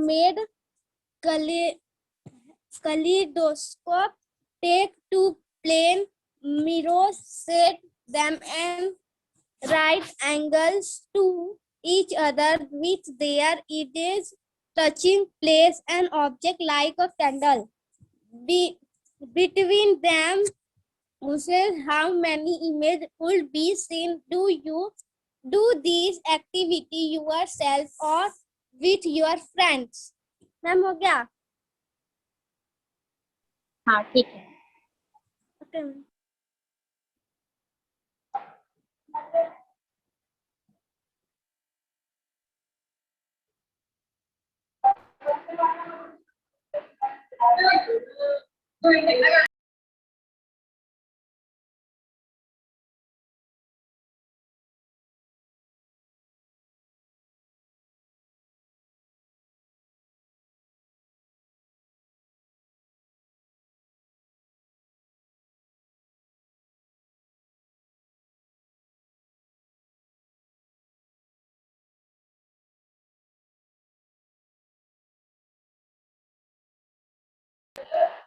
made kaleidoscope take two plane mirrors, set them at right angles to each other with their edges touching, place an object like a candle between them. How many images would be seen? Do you do this activity yourself or with your friends? Ma'am हो गया? हाँ ठीक है। Okay.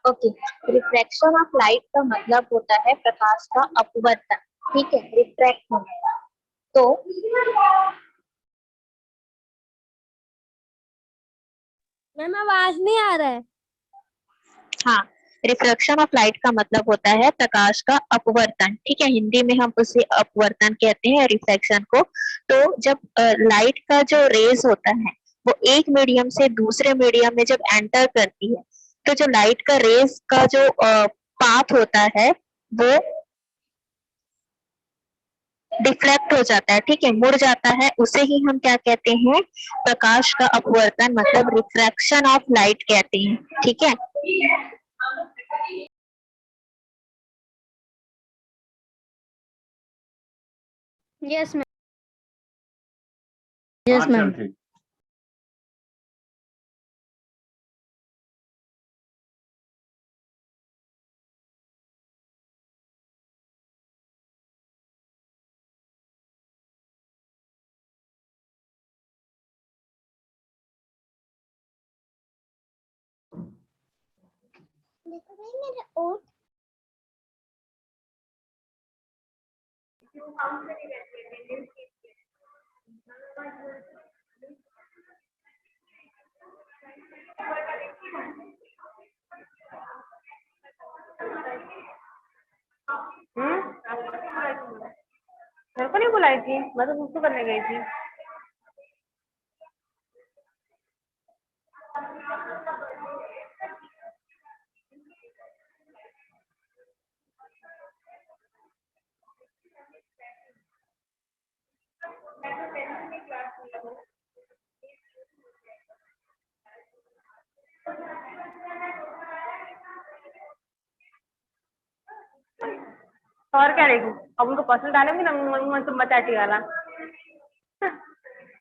Okay, refraction of light का मतलब होता है प्रकाश का अपवर्तन। ठीक है, रिफ्रैक्ट होना। तो मैम आवाज नहीं आ रहा है। हाँ, रिफ्रैक्शन ऑफ लाइट का मतलब होता है प्रकाश का अपवर्तन। ठीक है, हिंदी में हम उसे अपवर्तन कहते हैं, रिफ्रैक्शन को। तो जब लाइट का जो रेज होता है वो एक मीडियम से दूसरे मीडियम में जब एंटर करती है, तो जो लाइट का रेज का जो पाथ होता है वो डिफ्लेक्ट हो जाता है। ठीक है, मुड़ जाता है। उसे ही हम क्या कहते हैं? प्रकाश का अपवर्तन, मतलब रिफ्रैक्शन ऑफ लाइट कहते हैं। ठीक है। Yes ma'am. Yes ma'am. देखो भाई मेरा ओट मेरे को नहीं बुलाई थी, मैं तो उसको करने गई थी। और क्या देखूं? अब उनको पसंद डालेंगे ना, मन तुम बचाती वाला।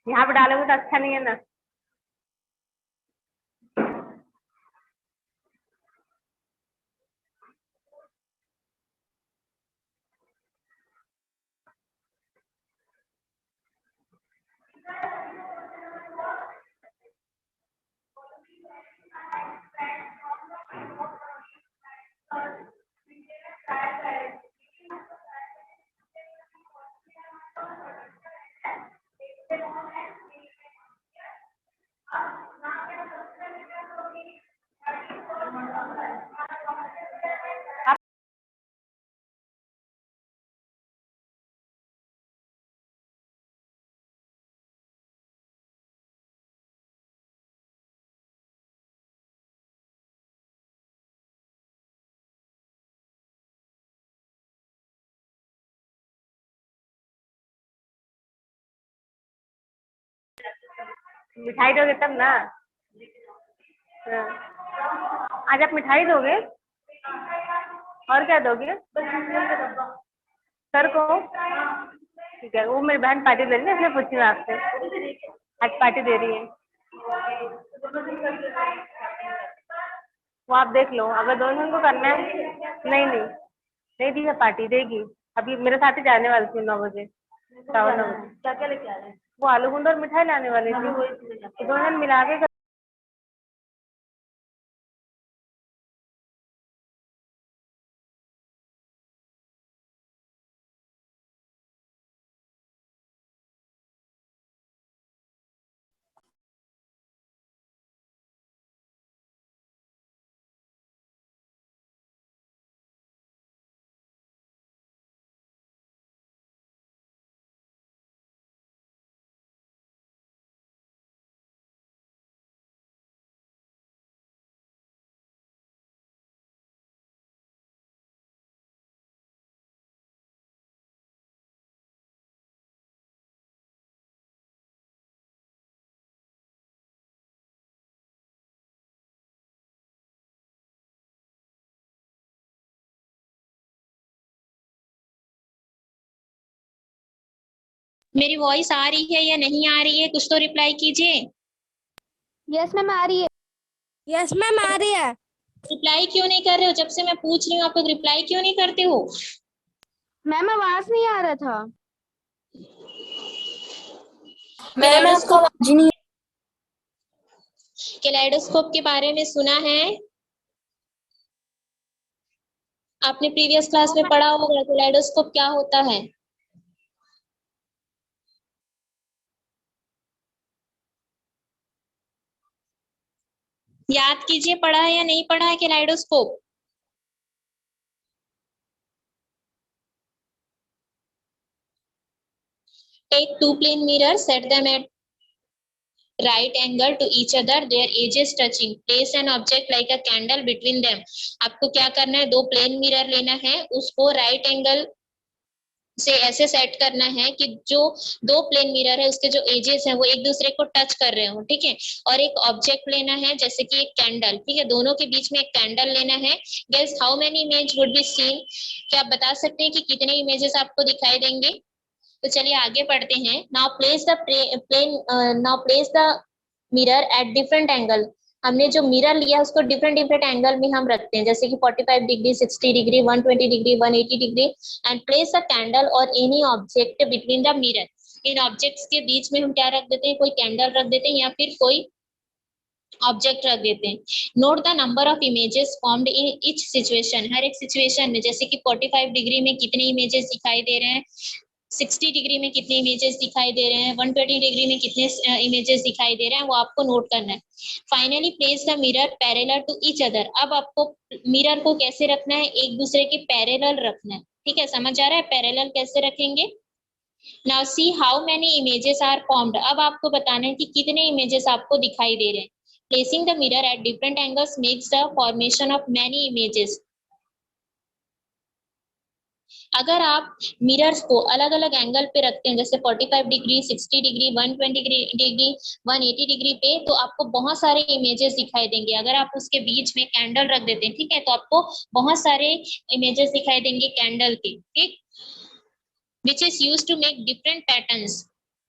यहाँ पे डालेंगे तो अच्छा नहीं है ना। मिठाई दोगे तब ना। आज आप मिठाई दोगे और क्या दोगे? सर को? ठीक है, वो मेरी बहन पार्टी दे रही है, इसलिए पूछी मैं आपसे। आज पार्टी दे रही है वो, आप देख लो। अगर दोनों को करना है। नहीं नहीं, नहीं दी है, पार्टी देगी। अभी मेरे साथ ही जाने वाली थी 9 बजे। क्या क्या लेके आ रहे हैं? वो आलू गुंडा और मिठाई लाने वाली थी, दोनों मिला के मेरी वॉइस आ रही है या नहीं आ रही है, कुछ तो रिप्लाई कीजिए। यस मैम आ रही है। यस मैम आ रही है। रिप्लाई क्यों नहीं कर रहे हो? जब से मैं पूछ रही हूँ आप लोग रिप्लाई क्यों नहीं करते हो? मैम आवाज नहीं आ रहा था। मैम आपको आवाज नहीं। कैलेडोस्कोप के बारे में सुना है? आपने प्रीवियस क्लास में पढ़ा होगा कैलेडोस्कोप क्या होता है। याद कीजिए, पढ़ा है या नहीं पढ़ा है kaleidoscope? Take two plane mirrors, set them at right angle to each other, their edges touching. Place an object like a candle between them. आपको क्या करना है, दो प्लेन मिरर लेना है, उसको राइट एंगल से ऐसे सेट करना है कि जो दो प्लेन मिरर है उसके जो एजेस हैं वो एक दूसरे को टच कर रहे हो, ठीक है। और एक ऑब्जेक्ट लेना है जैसे कि एक कैंडल, ठीक है, दोनों के बीच में एक कैंडल लेना है। Guess how many image would be seen? क्या आप बता सकते हैं कि कितने इमेजेस आपको दिखाई देंगे? तो चलिए आगे पढ़ते हैं। Now place the mirror at different angle. हमने जो मिरर लिया उसको डिफरेंट डिफरेंट एंगल में हम रखते हैं, जैसे कि 45 degree, 60 degree, 120 degree, 180 degree. And place a candle और any object between the mirror. इन ऑब्जेक्ट्स के बीच में हम क्या रख देते हैं, कोई कैंडल रख देते हैं या फिर कोई ऑब्जेक्ट रख देते हैं। Note the number of images formed in each situation. हर एक सिचुएशन में, जैसे कि 45 डिग्री में कितने इमेजेस दिखाई दे रहे हैं, 60 डिग्री में कितने इमेजेस दिखाई दे रहे हैं, 120 डिग्री में कितने इमेजेस दिखाई दे रहे हैं, वो आपको नोट करना है। Finally place the mirror parallel to each other. अब आपको मिरर को कैसे रखना है, एक दूसरे के पैरेलल रखना है, ठीक है, समझ आ रहा है पैरेलल कैसे रखेंगे। Now see how many images are formed. अब आपको बताना है कि कितने इमेजेस आपको दिखाई दे रहे हैं। Placing the mirror at different angles makes the formation of many images. अगर आप मिरर्स को अलग अलग एंगल पे रखते हैं, जैसे 45 डिग्री, 60 डिग्री, 120 डिग्री, 180 डिग्री पे, तो आपको बहुत सारे इमेजेस दिखाई देंगे। अगर आप उसके बीच में कैंडल रख देते हैं, ठीक है, तो आपको बहुत सारे इमेजेस दिखाई देंगे कैंडल के, ठीक। Which is use to make different patterns.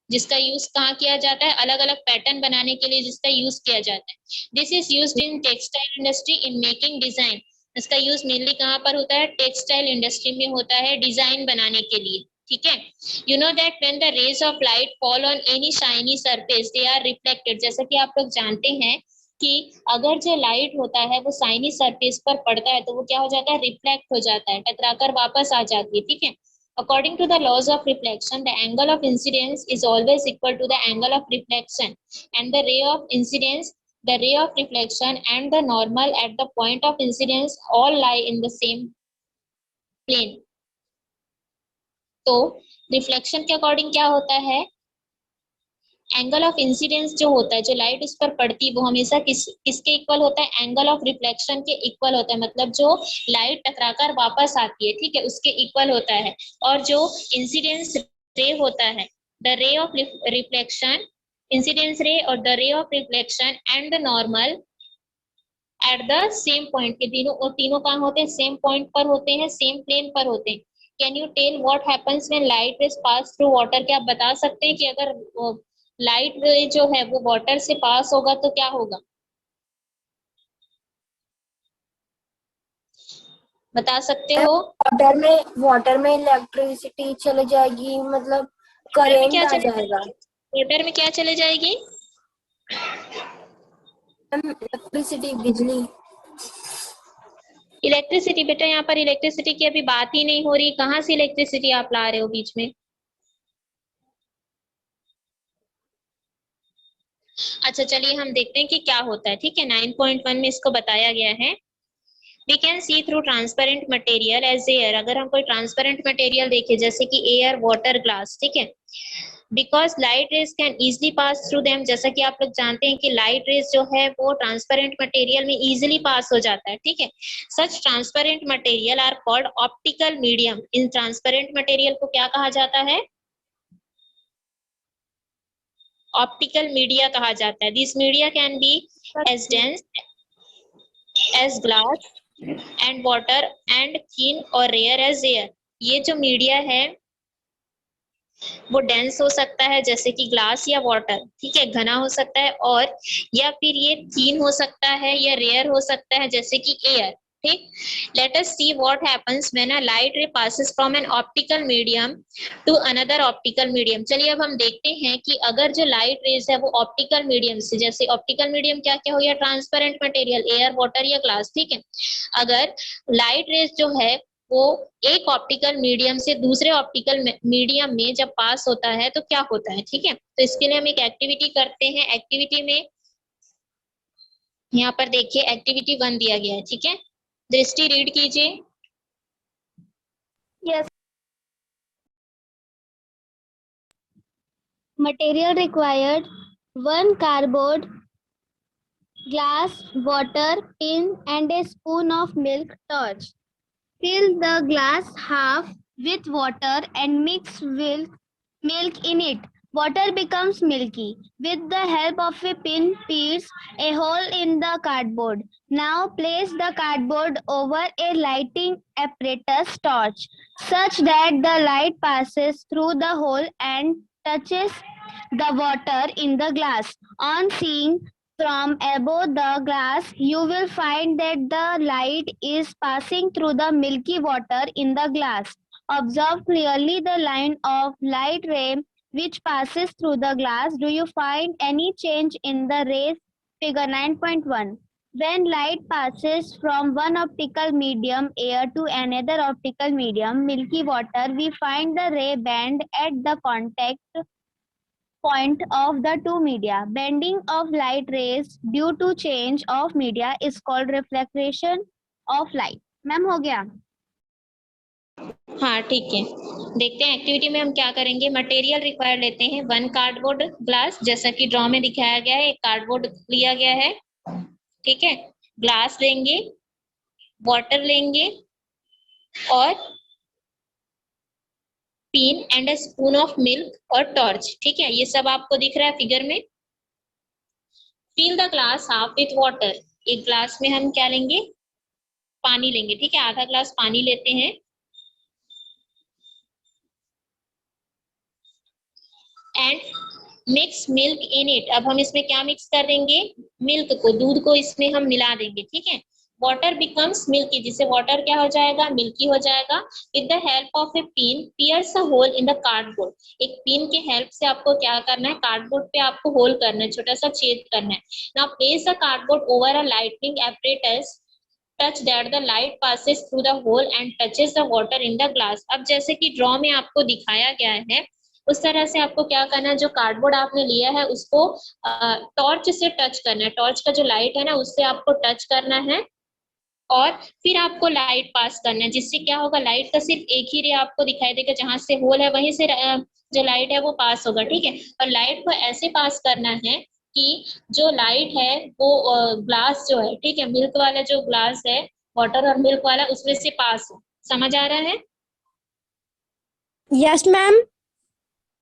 जिसका यूज कहाँ किया जाता है, अलग अलग पैटर्न बनाने के लिए जिसका यूज किया जाता है। This is used in textile industry in making design. इसका यूज मेनली कहाँ पर होता है, टेक्सटाइल इंडस्ट्री में होता है, डिजाइन बनाने के लिए, ठीक है। You know that when the rays of light fall on any shiny surface they are reflected. जैसा कि आप लोग जानते हैं कि अगर जो लाइट होता है वो शाइनी सरफेस पर पड़ता है तो वो क्या हो जाता है, रिफ्लेक्ट हो जाता है, टकराकर वापस आ जाती है, ठीक है। According to the laws of reflection, the angle of incidence is always equal to the angle of reflection, and the ray of incidence, the ray of reflection, and the normal at the point of incidence all lie in the same plane. तो reflection के according क्या होता है, angle of incidence जो होता है, जो light उस पर पड़ती है, वो हमेशा किसके इक्वल होता है, एंगल ऑफ रिफ्लेक्शन के इक्वल होता है। मतलब जो लाइट टकराकर वापस आती है, ठीक है, उसके इक्वल होता है। और जो इंसिडेंस रे होता है, the ray of reflection, incidence रे और the ray of reflection and the normal at the same point, के तीनों कहाँ होते हैं, सेम पॉइंट पर होते हैं, सेम प्लेन पर होते हैं। Can you tell what happens when light is pass through water? क्या आप बता सकते हैं कि अगर लाइट जो है वो वाटर से पास होगा तो क्या होगा, बता सकते हो? वाटर में इलेक्ट्रिसिटी चले जाएगी, मतलब करंट आ जाएगा। वाटर में क्या चले जाएगी? इलेक्ट्रिसिटी, बिजली। इलेक्ट्रिसिटी? बेटा यहाँ पर इलेक्ट्रिसिटी की अभी बात ही नहीं हो रही, कहाँ से इलेक्ट्रिसिटी आप ला रहे हो बीच में? अच्छा चलिए हम देखते हैं कि क्या होता है, ठीक है। 9.1 में इसको बताया गया है। We can see through transparent material as air। अगर हम कोई ट्रांसपेरेंट मटेरियल देखें जैसे कि एयर, वाटर, ग्लास, ठीक है, because light rays can easily pass through them. जैसा कि आप लोग जानते हैं कि लाइट रेज जो है वो ट्रांसपेरेंट मटेरियल में इजिली पास हो जाता है, ठीक है। Such transparent material are called optical medium. इन ट्रांसपेरेंट मटेरियल को क्या कहा जाता है, ऑप्टिकल मीडिया कहा जाता है। This media can be as dense as glass and water and thin और रेयर एज एयर। ये जो मीडिया है वो डेंस हो सकता है जैसे कि ग्लास या वाटर, ठीक है, घना हो सकता है, और या फिर ये थिन हो सकता है या रेयर हो सकता है जैसे कि एयर, ठीक। Let us see what happens when a light ray passes from an optical medium to another optical medium. चलिए अब हम देखते हैं कि अगर जो लाइट रेज है वो ऑप्टिकल मीडियम से, जैसे ऑप्टिकल मीडियम क्या क्या हो गया, ट्रांसपेरेंट मटेरियल, एयर, वाटर या ग्लास, ठीक है। अगर लाइट रेज जो है वो एक ऑप्टिकल मीडियम से दूसरे ऑप्टिकल मीडियम में जब पास होता है तो क्या होता है, ठीक है। तो इसके लिए हम एक एक्टिविटी करते हैं। एक्टिविटी में यहाँ पर देखिए एक्टिविटी 1 दिया गया है, ठीक है। दृष्टि रीड कीजिए। Yes. Material required: 1 cardboard, glass, water, pin, and a spoon of milk. Torch. Fill the glass half with water and mix with milk in it. Water becomes milky. With the help of a pin, pierce a hole in the cardboard. Now place the cardboard over a lighting apparatus torch such that the light passes through the hole and touches the water in the glass. On seeing from above the glass, you will find that the light is passing through the milky water in the glass. Observe clearly the line of light ray which passes through the glass. Do you find any change in the rays? Figure 9.1. When light passes from one optical medium, air, to another optical medium, milky water, we find the ray band at the contact point of the two media. Bending of light rays due to change of media is called reflection of light. Ma'am हो गया? हाँ ठीक है, देखते हैं activity में हम क्या करेंगे। मटेरियल रिक्वायर्ड लेते हैं 1 कार्डबोर्ड ग्लास, जैसा कि ड्रॉ में दिखाया गया है, एक कार्डबोर्ड लिया गया है, ठीक है। ग्लास लेंगे, वाटर लेंगे और pin and a spoon of milk और टॉर्च, ठीक है। ये सब आपको दिख रहा है फिगर में। Fill the glass half with water, एक ग्लास में हम क्या लेंगे, पानी लेंगे, ठीक है। आधा ग्लास पानी लेते हैं and mix milk in it. अब हम इसमें क्या मिक्स कर देंगे, मिल्क को, दूध को इसमें हम मिला देंगे, ठीक है। वाटर बिकम्स मिल्की, जिससे वाटर क्या हो जाएगा, मिल्की हो जाएगा। With the help of a pin pierce a hole in the cardboard, एक पिन के हेल्प से आपको क्या करना है, कार्डबोर्ड पे आपको होल करना है, छोटा सा छेद करना है। Now place the cardboard over a lightning apparatus touch that the light passes through the hole and touches the water in the glass. अब जैसे कि ड्रॉ में आपको दिखाया गया है उस तरह से आपको क्या करना है, जो कार्डबोर्ड आपने लिया है उसको टॉर्च से टच करना है। टॉर्च का जो लाइट है ना उससे आपको टच करना है और फिर आपको लाइट पास करना है, जिससे क्या होगा, लाइट का सिर्फ एक ही रे आपको दिखाई देगा, जहां से होल है वहीं से जो लाइट है वो पास होगा, ठीक है। और लाइट को ऐसे पास करना है कि जो लाइट है वो ग्लास जो है, ठीक है, मिल्क वाला जो ग्लास है, वाटर और मिल्क वाला, उसमें से पास हो। समझ आ रहा है? Yes, ma'am.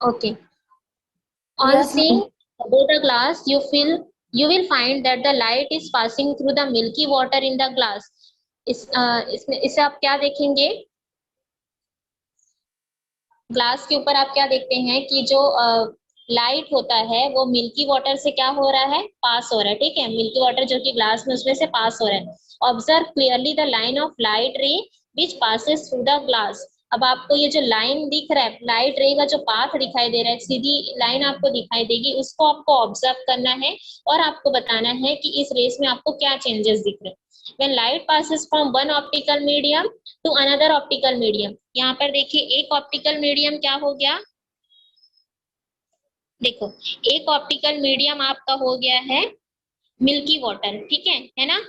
Okay. On Yes, seeing above the glass, you will find that the light is passing through the milky water in the glass. इससे आप क्या देखेंगे, ग्लास के ऊपर आप क्या देखते हैं कि जो लाइट होता है वो मिल्की वाटर से क्या हो रहा है, पास हो रहा है, ठीक है। मिल्की वाटर जो कि ग्लास में उसमें से पास हो रहा है। Observe clearly the line of light रे विच पासेस थ्रू द ग्लास। अब आपको ये जो लाइन दिख रहा है, लाइट रे का जो पाथ दिखाई दे रहा है, सीधी लाइन आपको दिखाई देगी, उसको आपको ऑब्जर्व करना है और आपको बताना है कि इस रेस में आपको क्या चेंजेस दिख रहे हैं। When light passes from one optical medium to another optical medium, यहाँ पर देखिए एक ऑप्टिकल मीडियम क्या हो गया, देखो एक ऑप्टिकल मीडियम आपका हो गया है मिल्की वाटर, ठीक है ना।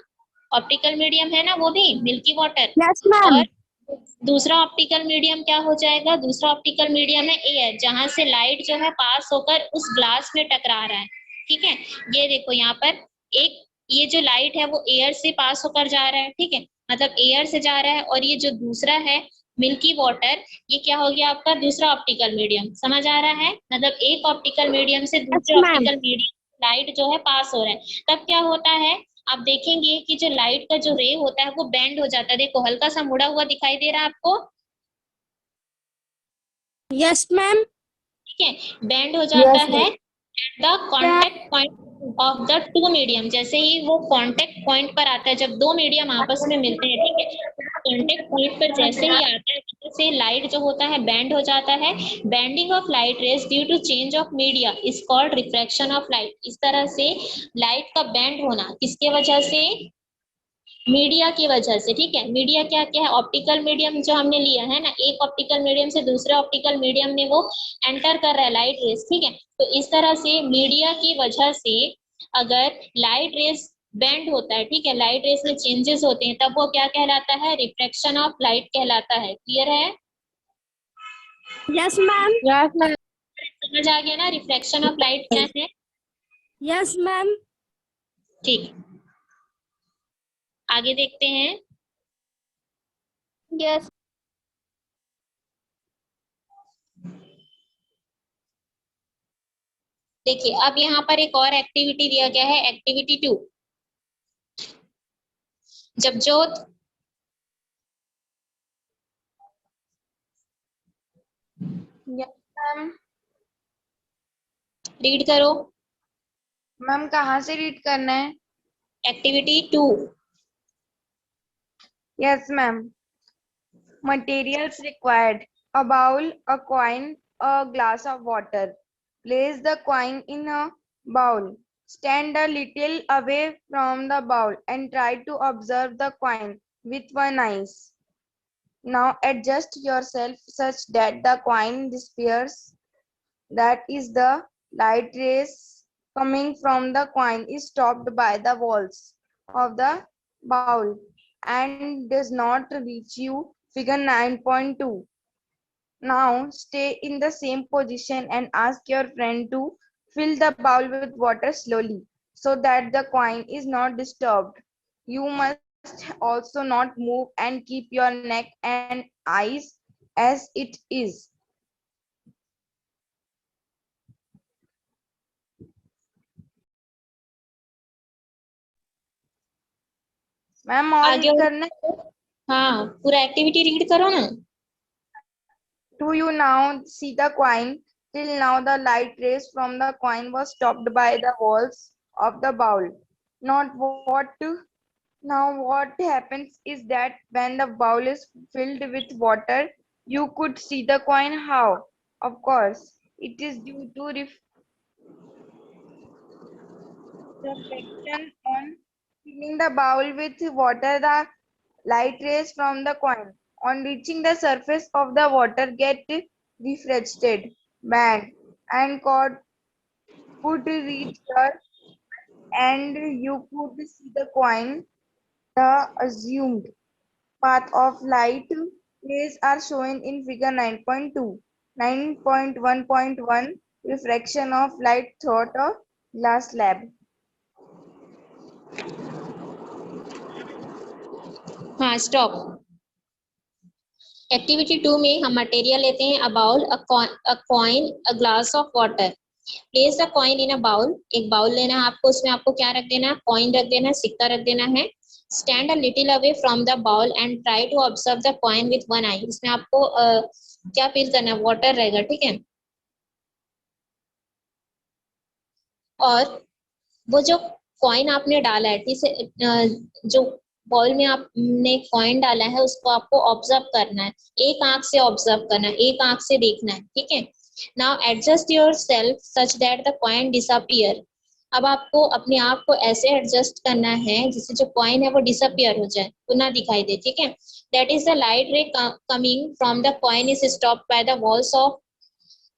ऑप्टिकल मीडियम है ना वो भी मिल्की वाटर। Yes, ma'am. और दूसरा ऑप्टिकल मीडियम क्या हो जाएगा, दूसरा ऑप्टिकल मीडियम है एयर, जहां से लाइट जो है पास होकर उस ग्लास में टकरा रहा है, ठीक है। ये देखो यहाँ पर एक, ये जो लाइट है वो एयर से पास होकर जा रहा है, ठीक है, मतलब एयर से जा रहा है। और ये जो दूसरा है मिल्की वाटर, ये क्या हो गया आपका दूसरा ऑप्टिकल मीडियम। समझ आ रहा है, मतलब एक ऑप्टिकल मीडियम से दूसरे Yes, ma'am. Optical medium light जो है पास हो रहा है। तब क्या होता है, आप देखेंगे कि जो लाइट का जो रे होता है वो बेंड हो जाता है, देखो हल्का सा मुड़ा हुआ दिखाई दे रहा है आपको। Yes, ma'am. ठीक है, बेंड हो जाता Yes, है ma'am. At the contact point of the two medium. जैसे ही वो कॉन्टेक्ट पॉइंट पर आता है, जब दो मीडियम आपस में मिलते हैं, ठीक है, कॉन्टेक्ट पॉइंट पर जैसे ही आता है, जैसे लाइट जो होता है बेंड हो जाता है। Bending of light rays due to change of media is called refraction of light. इस तरह से लाइट का बेंड होना किसके वजह से? मीडिया की वजह से, ठीक है। मीडिया क्या क्या है? ऑप्टिकल मीडियम जो हमने लिया है ना, एक ऑप्टिकल मीडियम से दूसरे ऑप्टिकल मीडियम में वो एंटर कर रहा है लाइट रेस, ठीक है। तो इस तरह से मीडिया की वजह से अगर लाइट रेस बेंड होता है, ठीक है, लाइट रेस में चेंजेस होते हैं, तब वो क्या कहलाता है? रिफ्रैक्शन ऑफ लाइट कहलाता है। क्लियर है? Yes, ma'am. Yes, ma'am. समझ आ गया ना रिफ्रैक्शन ऑफ लाइट क्या है? Yes, ma'am. ठीक, आगे देखते हैं। Yes. देखिए, अब यहाँ पर एक और एक्टिविटी दिया गया है, एक्टिविटी 2। जब ज्योत यस मैम। रीड करो मैम कहाँ से रीड करना है? Activity 2। Yes ma'am. Materials required: a bowl, a coin, a glass of water. Place the coin in a bowl. Stand a little away from the bowl and try to observe the coin with one eye. Now adjust yourself such that the coin disappears. That is, the light rays coming from the coin is stopped by the walls of the bowl and does not reach you. Figure 9.2. Now stay in the same position and ask your friend to fill the bowl with water slowly so that the coin is not disturbed. You must also not move and keep your neck and eyes as it is. Ma'am और आगे read करना है? हाँ, पूरा activity read करो ना। Do you now see the coin? Till now the light rays from the coin was stopped by the walls of the bowl. Not what Now what happens is that when the bowl is filled with water, you could see the coin. How? Of course, it is due to reflection. On filling the bowl with water, the light rays from the coin on reaching the surface of the water get refracted, bent, and could reach here, and you could see the coin. The assumed path of light rays are shown in figure 9.2. 9.1.1 Refraction of light through a glass slab. हाँ, stop. Activity 2 में हम material लेते हैं, a bowl, a coin, a glass of water. Place the coin in a bowl. एक bowl लेना है आपको, उसमें आपको क्या रख देना है? कॉइन रख देना है, सिक्का रख देना है। Stand a little away from the bowl and try to observe the coin with one eye. इसमें आपको क्या फील करना है? वाटर रहेगा, ठीक है। और वो जो कॉइन आपने डाला है, ठीक है, जो बॉल में आपने कॉइन डाला है, उसको आपको ऑब्जर्व करना है। एक आंख से ऑब्जर्व करना है, एक आंख से देखना है, ठीक है। Now adjust your self such that the coin disappear. अब आपको अपने आप को ऐसे एडजस्ट करना है जिससे जो कॉइन है वो डिसअपियर हो जाए, वो ना दिखाई दे, ठीक है। That is the light ray coming from the coin is stopped by the walls of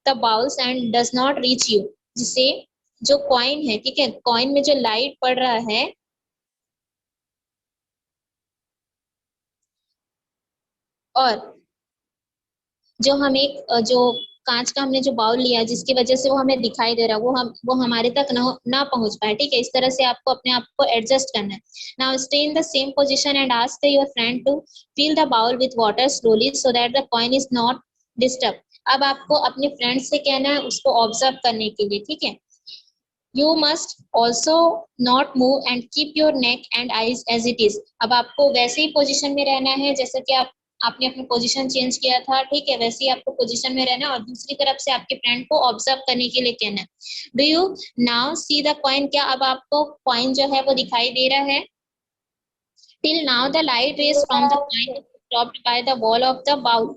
the bowls and does not reach you. जिससे जो कॉइन है, ठीक है, कॉइन में जो लाइट पड़ रहा है, और जो हमें जो कांच का हमने जो बाउल लिया जिसकी वजह से वो हमें दिखाई दे रहा है, वो हमारे तक ना पहुंच पाए, ठीक है। इस तरह से आपको अपने आप को एडजस्ट करना है। Now stay in the same position and ask your friend to fill the bowl with water slowly so that the coin is not disturb. अब आपको अपने फ्रेंड से कहना है उसको ऑब्जर्व करने के लिए, ठीक है। You must also not move and keep your neck and eyes as it is। अब आपको वैसे ही पोजीशन में रहना है जैसे कि आप आपने अपनी पोजीशन चेंज किया था, ठीक है, वैसे ही आपको पोजीशन में रहना है और दूसरी तरफ से आपके फ्रेंड को ऑब्जर्व करने के लिए कहना है। Do you now see the coin? क्या अब आपको कॉइन जो है वो दिखाई दे रहा है? Till now the light rays from the coin dropped by the wall of the bowl.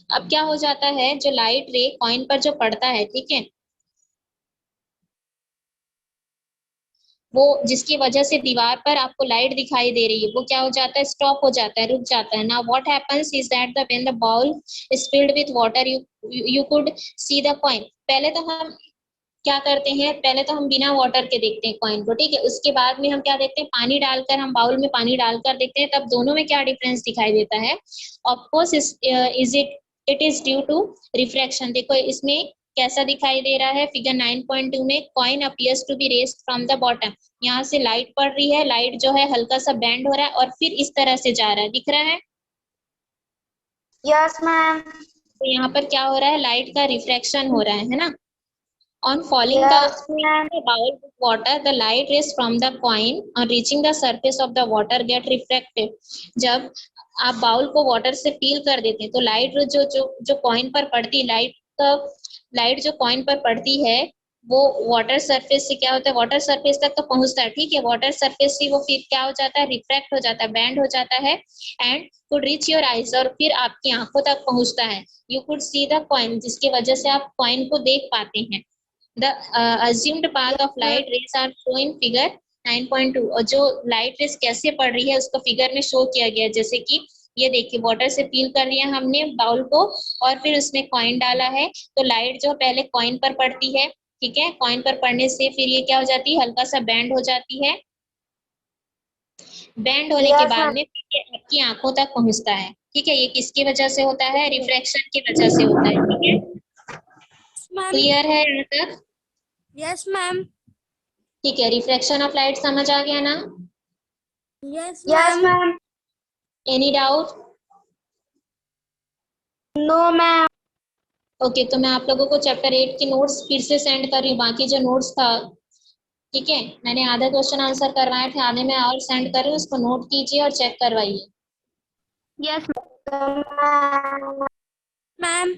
अब क्या हो जाता है, जो लाइट रे कॉइन पर जो पड़ता है, ठीक है, वो जिसकी वजह से दीवार पर आपको लाइट दिखाई दे रही है, वो क्या हो जाता है, स्टॉप हो जाता है, रुक जाता है। Now what happens is that the when the bowl is filled with water you could see the coin. पहले तो हम क्या करते हैं, पहले तो हम बिना वाटर के देखते हैं कॉइन को, ठीक है, उसके बाद में हम क्या देखते हैं, पानी डालकर, हम बाउल में पानी डालकर देखते हैं, तब दोनों में क्या डिफरेंस दिखाई देता है। Of course it is due to refraction. देखो इसमें कैसा दिखाई दे रहा है, फिगर 9.2 में coin appears to be raised from the bottom. यहाँ से लाइट पड़ रही है, लाइट जो है हल्का सा बेंड हो रहा है और फिर इस तरह से जा रहा है, दिख रहा है? Yes ma'am. तो यहाँ पर क्या हो रहा है, लाइट का रिफ्रैक्शन हो रहा है ना। On falling Yes, the bowl with water, the light rays from the coin on reaching the surface of the water get refracted. जब आप बाउल को वाटर से फील कर देते हैं तो लाइट जो जो जो कॉइन पर पड़ती, लाइट जो कॉइन पर पड़ती है वो वाटर सरफेस से क्या होता है, वाटर सरफेस तक तो पहुंचता है, ठीक है, वाटर सरफेस से वो फिर क्या हो जाता है, रिफ्रैक्ट हो जाता है, बेंड हो जाता है and could reach your eyes, और फिर आपकी आंखों तक पहुंचता है। You could see the coin, जिसकी वजह से आप कॉइन को देख पाते हैं। The assumed path of light rays are shown in figure 9.2। और जो लाइट रेस कैसे पड़ रही है उसको फिगर में शो किया गया है, जैसे कि ये देखिए, वाटर से फील कर लिया हमने बाउल को और फिर उसमें कॉइन डाला है, तो लाइट जो पहले कॉइन पर पड़ती है, ठीक है, कॉइन पर पड़ने से फिर ये क्या हो जाती है, हल्का सा बेंड हो जाती है, बेंड होने के Yes, बाद ma'am. में फिर ये आपकी आंखों तक पहुंचता है, ठीक है। ये किसकी वजह से होता है, रिफ्रैक्शन की वजह से होता है, ठीक है, मैम। क्लियर है यहाँ तक? Yes ma'am. ठीक है, रिफ्रैक्शन ऑफ लाइट समझ आ गया ना? Yes Yes, ma'am. ma'am. Any doubt? No, ma'am. Okay, तो मैं आप लोगों को चैप्टर 8 की नोट्स फिर से सेंड कर रही हूँ, बाकी जो नोट्स था, ठीक है, मैंने आधा क्वेश्चन आंसर करवाए थे, आधे में और सेंड कर रही हूँ, उसको नोट कीजिए और चेक करवाइए। Yes, ma'am. मैम।